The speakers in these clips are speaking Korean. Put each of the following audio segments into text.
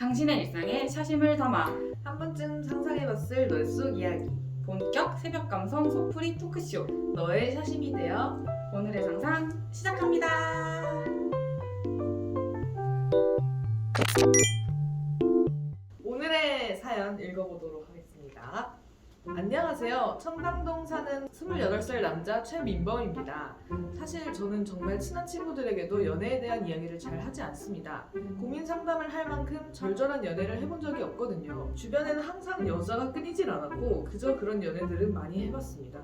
당신의 일상에 사심을 담아 한 번쯤 상상해봤을 노래 속 이야기. 본격 새벽 감성 속풀이 토크쇼 너의 사심이 되어. 오늘의 상상 시작합니다. 오늘의 사연 읽어보도록 하겠습니다. 안녕하세요. 청담동 사는 28살 남자 최민범입니다. 사실 저는 정말 친한 친구들에게도 연애에 대한 이야기를 잘 하지 않습니다. 고민 상담을 할 만큼 절절한 연애를 해본 적이 없거든요. 주변에는 항상 여자가 끊이질 않았고 그저 그런 연애들은 많이 해봤습니다.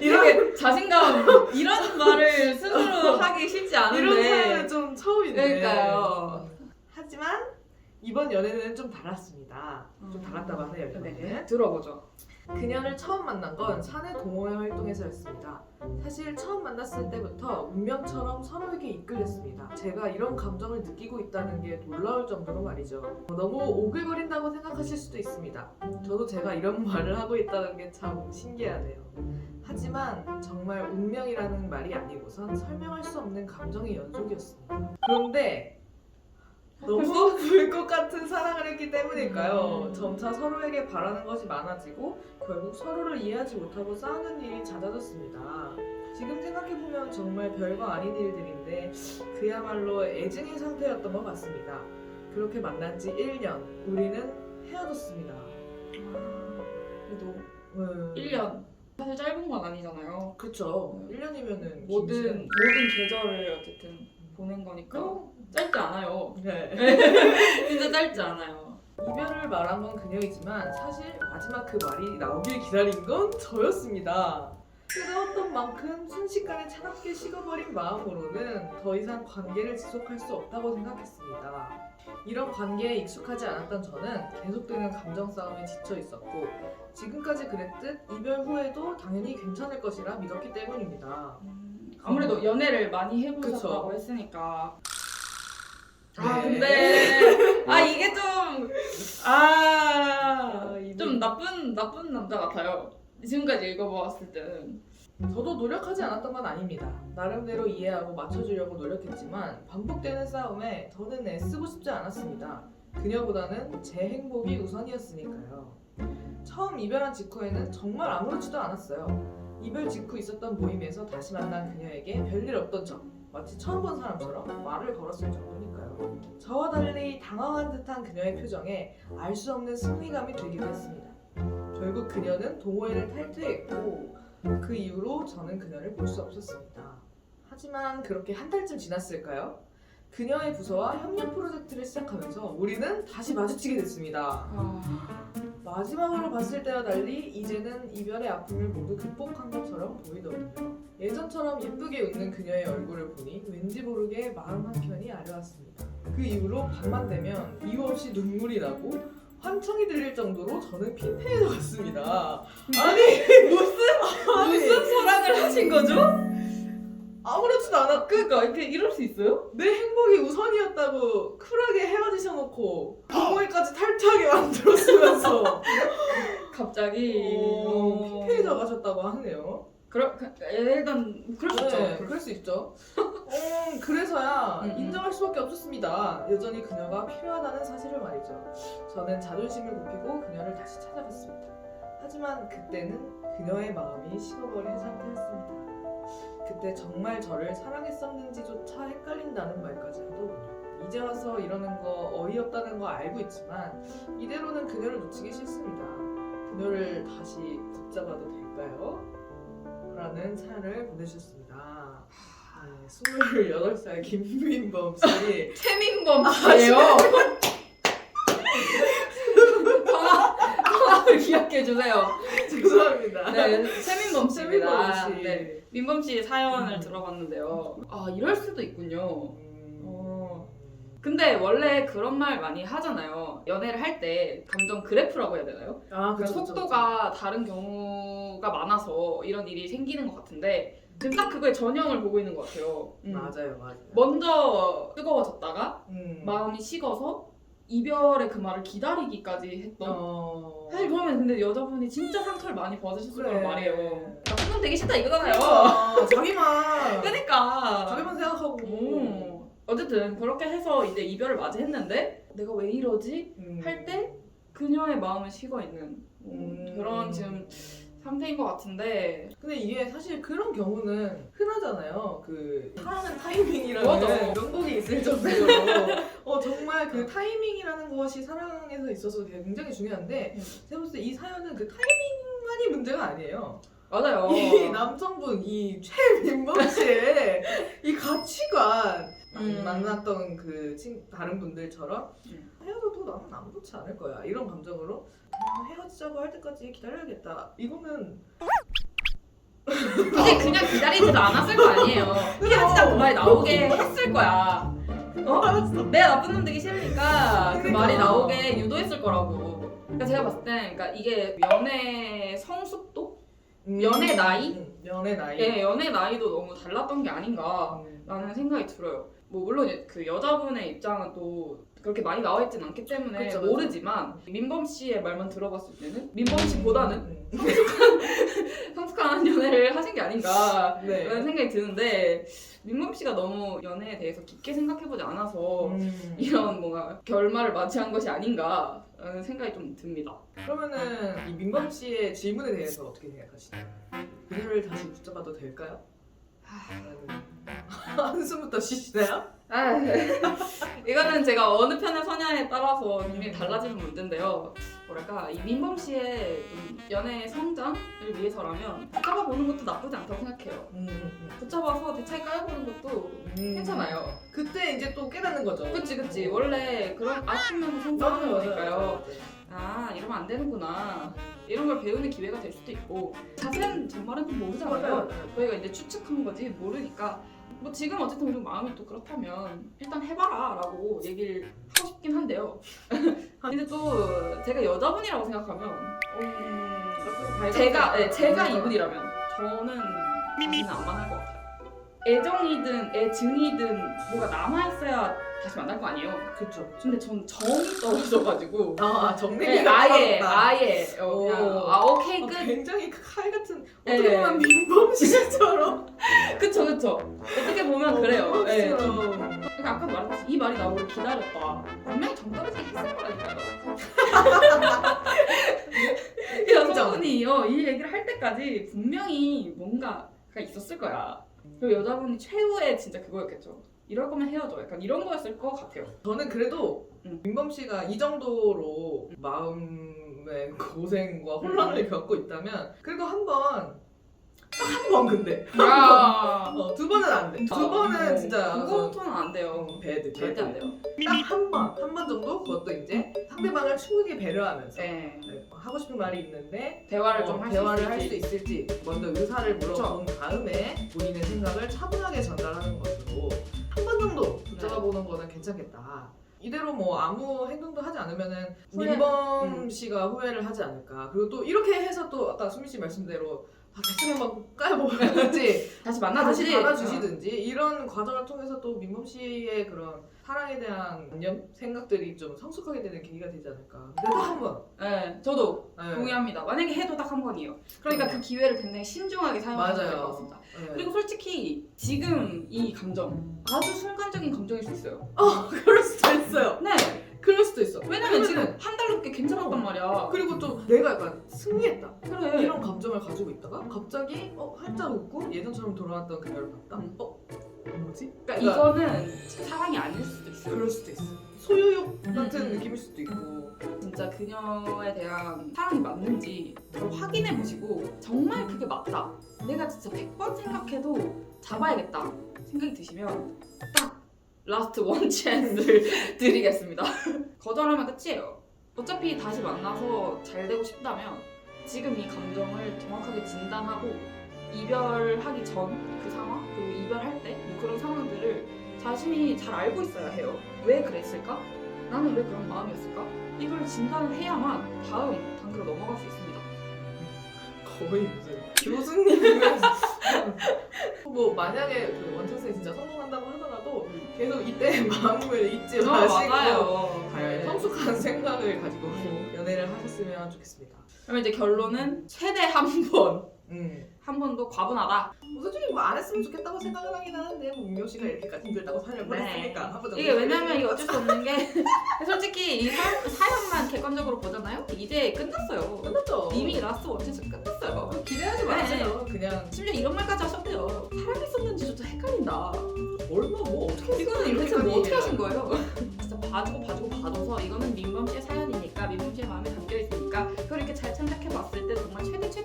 이렇게 자신감 이런 말을 스스로 하기 쉽지 않은데 이런 사연은 좀 처음인데. 그러니까요. 하지만 이번 연애는 좀 달랐습니다. 좀 달랐다고 하네요. 이번에는. 네, 들어보죠. 그녀를 처음 만난 건 사내 동호회 활동에서였습니다. 사실 처음 만났을 때부터 운명처럼 서로에게 이끌렸습니다. 제가 이런 감정을 느끼고 있다는 게 놀라울 정도로 말이죠. 너무 오글거린다고 생각하실 수도 있습니다. 저도 제가 이런 말을 하고 있다는 게 참 신기하네요. 하지만 정말 운명이라는 말이 아니고선 설명할 수 없는 감정의 연속이었습니다. 그런데 너무 불꽃 같은 사랑을 했기 때문일까요? 점차 서로에게 바라는 것이 많아지고 결국 서로를 이해하지 못하고 싸우는 일이 잦아졌습니다. 지금 생각해보면 정말 별거 아닌 일들인데 그야말로 애증의 상태였던 것 같습니다. 그렇게 만난 지 1년, 우리는 헤어졌습니다. 그래도 1년 사실 짧은 건 아니잖아요. 그쵸. 1년이면은 모든 계절을 어쨌든 보낸 거니까 짧지 않아요. 네. 진짜 짧지 않아요. 이별을 말한 건 그녀이지만 사실 마지막 그 말이 나오길 기다린 건 저였습니다. 뜨거웠던 만큼 순식간에 차갑게 식어버린 마음으로는 더 이상 관계를 지속할 수 없다고 생각했습니다. 이런 관계에 익숙하지 않았던 저는 계속되는 감정 싸움에 지쳐 있었고 지금까지 그랬듯 이별 후에도 당연히 괜찮을 것이라 믿었기 때문입니다. 아무래도 연애를 많이 해보셨다고 그쵸. 했으니까. 네. 근데 이게 좀 이분. 나쁜 남자 같아요. 지금까지 읽어보았을 때는. 저도 노력하지 않았던 건 아닙니다. 나름대로 이해하고 맞춰주려고 노력했지만 반복되는 싸움에 더는 애쓰고 싶지 않았습니다. 그녀보다는 제 행복이 우선이었으니까요. 처음 이별한 직후에는 정말 아무렇지도 않았어요. 이별 직후 있었던 모임에서 다시 만난 그녀에게 별일 없던 척, 마치 처음 본 사람처럼 말을 걸었을 정도니까요. 저와 달리 당황한 듯한 그녀의 표정에 알 수 없는 승리감이 들기도 했습니다. 결국 그녀는 동호회를 탈퇴했고 그 이후로 저는 그녀를 볼 수 없었습니다. 하지만 그렇게 한 달쯤 지났을까요? 그녀의 부서와 협력 프로젝트를 시작하면서 우리는 다시 마주치게 됐습니다. 마지막으로 봤을 때와 달리 이제는 이별의 아픔을 모두 극복한 것처럼 보이더군요. 예전처럼 예쁘게 웃는 그녀의 얼굴을 보니 왠지 모르게 마음 한켠이 아려왔습니다. 그 이후로 밤만 되면 이유 없이 눈물이 나고 환청이 들릴 정도로 저는 핀폐해져 갔습니다. 아니 무슨 사랑을 하신 거죠? 아무렇지도 않아. 그러니까 이럴 수 있어요? 내 행복이 우선이었다고 쿨하게 헤어지셔놓고 동호회까지 탈퇴하게 만들었으면서 갑자기 핀폐해져 가셨다고 하네요. 일단 그럴 수 있죠. 네, 그럴 수 있죠. 그래서야 인정할 수밖에 없었습니다. 여전히 그녀가 필요하다는 사실을 말이죠. 저는 자존심을 굽히고 그녀를 다시 찾아갔습니다. 하지만 그때는 그녀의 마음이 식어버린 상태였습니다. 그때 정말 저를 사랑했었는지조차 헷갈린다는 말까지 하더군요. 이제 와서 이러는 거 어이없다는 거 알고 있지만 이대로는 그녀를 놓치기 싫습니다. 그녀를 다시 붙잡아도 될까요? 라는 사연을 보내주셨습니다. 28살 김민범 씨. 최민범 씨예요. 성함을 기억해 주세요. 죄송합니다. 네, 최민범 씨입니다. 최민범 씨. 네, 민범 씨 사연을 들어봤는데요. 이럴 수도 있군요. 근데 원래 그런 말 많이 하잖아요. 연애를 할 때 감정 그래프라고 해야 되나요? 그쵸, 속도가 다른 경우가 많아서 이런 일이 생기는 것 같은데 지금 딱 그거의 전형을 보고 있는 것 같아요. 맞아요. 먼저 뜨거워졌다가 마음이 음. 식어서 이별의 그 말을 기다리기까지 했던. 사실 그러면 근데 여자분이 진짜 상처를 많이 받으셨을 거란 말이에요. 나쁜 놈 되기 싫다 이거잖아요. 자기만 그러니까 자기만 생각하고. 어쨌든 그렇게 해서 이제 이별을 맞이했는데 내가 왜 이러지? 할 때 그녀의 마음은 식어 있는 그런 지금 상태인 것 같은데. 근데 이게 사실 그런 경우는 흔하잖아요. 그 사랑은 타이밍이라는 맞아. 명곡이 있을 정도로 정말 그 타이밍이라는 것이 사랑에서 있어서 굉장히 중요한데 제가 봤을 때 이 사연은 그 타이밍만이 문제가 아니에요. 맞아요. 이 남성분 이 최민범 씨의 이 가치관 만났던 그 다른 분들처럼 헤어져도 나는 아무렇지 않을 거야 이런 감정으로 그냥 헤어지자고 할 때까지 기다려야겠다 이거는 굳이 그냥 기다리지도 않았을 거 아니에요. 헤어지자 그 말이 나오게 했을 거야. 내가 나쁜 놈 되기 싫으니까 그 말이 나오게 유도했을 거라고. 그러니까 제가 봤을 때 그러니까 이게 연애 성숙도? 연애 나이? 연애 나이. 예, 연애 나이도 너무 달랐던 게 아닌가라는 생각이 들어요. 뭐 물론 그 여자분의 입장은 또 그렇게 많이 나와 있진 않기 때문에 그쵸, 모르지만 민범 씨의 말만 들어봤을 때는 민범 씨보다는 성숙한 연애를 하신 게 아닌가라는 네. 생각이 드는데 민범 씨가 너무 연애에 대해서 깊게 생각해보지 않아서 이런 뭔가 결말을 맞이한 것이 아닌가라는 생각이 좀 듭니다. 그러면은 이 민범 씨의 질문에 대해서 어떻게 생각하시나요? 그녀를 다시 붙잡아도 될까요? 한숨부터 쉬시나요? 이거는 제가 어느 편을 서냐에 따라서 굉장히 달라지는 문제인데요. 뭐랄까 이 민범 씨의 좀 연애 성장을 위해서라면 붙잡아보는 것도 나쁘지 않다고 생각해요. 붙잡아서 대차게 깔아보는 것도 괜찮아요. 그때 이제 또 깨닫는 거죠. 그치 원래 그런 아프면서 성장하는 거니까요. 아 이러면 안 되는구나 이런 걸 배우는 기회가 될 수도 있고 자세한 정말은 또 모르잖아요. 저희가 이제 추측한 거지 모르니까 뭐 지금 어쨌든 우리 마음이 또 그렇다면 일단 해봐라 라고 얘기를 하고 싶긴 한데요. 근데 또 제가 여자분이라고 생각하면 제가 이분이라면 저는 다시는 안 만날 것 같아요. 애정이든 애증이든 뭐가 남아있어야 다시 만날 거 아니에요. 그쵸. 근데 전 정이 떨어져가지고 정리가 아예 그냥 오케이 끝. 굉장히 칼 같은 네. 어떻게 보면 민범 씨처럼 그쵸 어떻게 보면 그래요. 네. 민범씨처럼. 그러니까 아까 말했듯이 이 말이 나오길 기다렸다. 분명히 정 떨어지게 했을 거라니까요. 여자분이 이 얘기를 할 때까지 분명히 뭔가가 있었을 거야. 그리고 여자분이 최후의 진짜 그거였겠죠. 이럴 거면 헤어져. 약간 이런 거였을 것 같아요. 저는 그래도 민범 씨가 이 정도로 마음의 고생과 혼란을 겪고 있다면 그래도 한 번 근데 두 번은 안 돼. 두 번은 진짜 그거부터는 안 돼요. 배드 절대 안 돼요. 딱 한 번 정도 그것도 이제 상대방을 충분히 배려하면서 네. 하고 싶은 말이 있는데 대화를 좀 대화를 할 할 수 수 있을지 먼저 의사를 물어본 다음에 본인의 생각을 차분하게 전달하는 것으로 한 번 정도 붙잡아보는 거는 괜찮겠다. 이대로 뭐 아무 행동도 하지 않으면은 민범 씨가 후회를 하지 않을까. 그리고 또 이렇게 해서 또 아까 수미 씨 말씀대로 대충 한번 까여보든지 다시 다시 만나듯이 받아주시든지 이런 과정을 통해서 또 민범 씨의 그런 사랑에 대한 생각들이 좀 성숙하게 되는 계기가 되지 않을까. 근데 딱 한 번. 네, 저도 네. 동의합니다. 만약에 해도 딱 한 번이에요. 그러니까 그 기회를 굉장히 신중하게 사용하셔야 될 것 같습니다. 네. 그리고 솔직히 지금 이 감정 아주 순간적인 감정일 수 있어요. 그럴 수도 있어요. 네. 그럴 수도 있어. 왜냐면 지금 한 달 넘게 괜찮았단 말이야. 그리고 또 내가 약간 승리했다. 그래. 이런 감정을 가지고 있다가 갑자기 활짝 웃고 예전처럼 돌아왔던 그녀를 봤다. 뭐지? 그러니까 이거는 사랑이 아닐 수도 있어요. 그럴 수도 있어. 소유욕 같은 느낌일 수도 있고. 진짜 그녀에 대한 사랑이 맞는지 그걸 확인해 보시고 정말 그게 맞다. 내가 진짜 100번 생각해도 잡아야겠다 생각이 드시면 딱 라스트 원 찬스를 드리겠습니다. 거절하면 끝이에요. 어차피 다시 만나서 잘 되고 싶다면 지금 이 감정을 정확하게 진단하고 이별하기 전 그 상황 그리고 이별할 때 뭐 그런 상황들을 자신이 잘 알고 있어야 해요. 왜 그랬을까? 나는 왜 그런 마음이었을까? 이걸 진단을 해야만 다음 단계로 넘어갈 수 있습니다. 거의 무슨 교수님이면 뭐 만약에 그 원천세 진짜 성공한다고 하더라도 계속 이때 마음을 잊지 마시고 맞아요. 성숙한 생각을 가지고 연애를 하셨으면 좋겠습니다. 그러면 이제 결론은 최대 한 번 한 번도 과분하다. 솔직히 뭐 안 했으면 좋겠다고 생각을 하긴 하는데 뭐 민경 씨가 이렇게까지 힘들다고 살려고 네. 했으니까 한 번 정도 이게 왜냐면 이게 어쩔 수 없는 게 솔직히 이 사연만 객관적으로 보잖아요. 이제 끝났어요. 끝났죠. 이미 라스트 원체스 끝났어요. 기대하지 마세요. 그냥 심지어 이런 말까지 하셨대요. 사람이 썼는지조차 헷갈린다. 얼마 뭐 어떻게 이거는 대체 뭐 어떻게 하신 거예요? 진짜 봐주고 봐줘서 이거는 민범 씨의 사연이니까 민범 씨의 마음에 담겨 있으니까 그걸 이렇게 잘 참작해 봤을 때 정말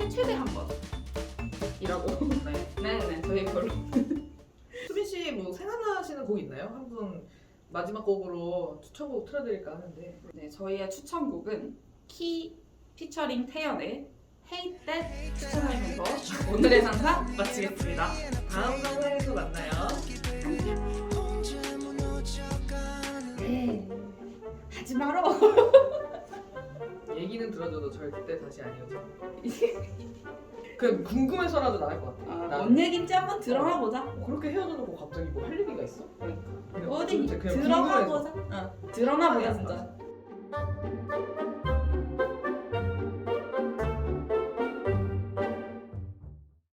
최대 한 번. 이라고. 네네 저희 별로. 수빈 씨 뭐 생각나시는 곡 있나요? 한 분 마지막 곡으로 추천곡 틀어드릴까 하는데. 네 저희의 추천곡은 키 피처링 태연의 Hate That 추천하면서 오늘의 상상 마치겠습니다. 다음 상상에서 만나요. 네 하지 말어. 얘기는 들어줘도 절대 다시 안 헤어져. 그 궁금해서라도 나갈 것 같아. 나 뭔 얘긴지 한번 들어가 보자. 그렇게 헤어져놓고 갑자기 뭐 할 얘기가 있어? 그냥 어디 그냥 들어가 궁금해서. 보자. 들어가 보자 진짜.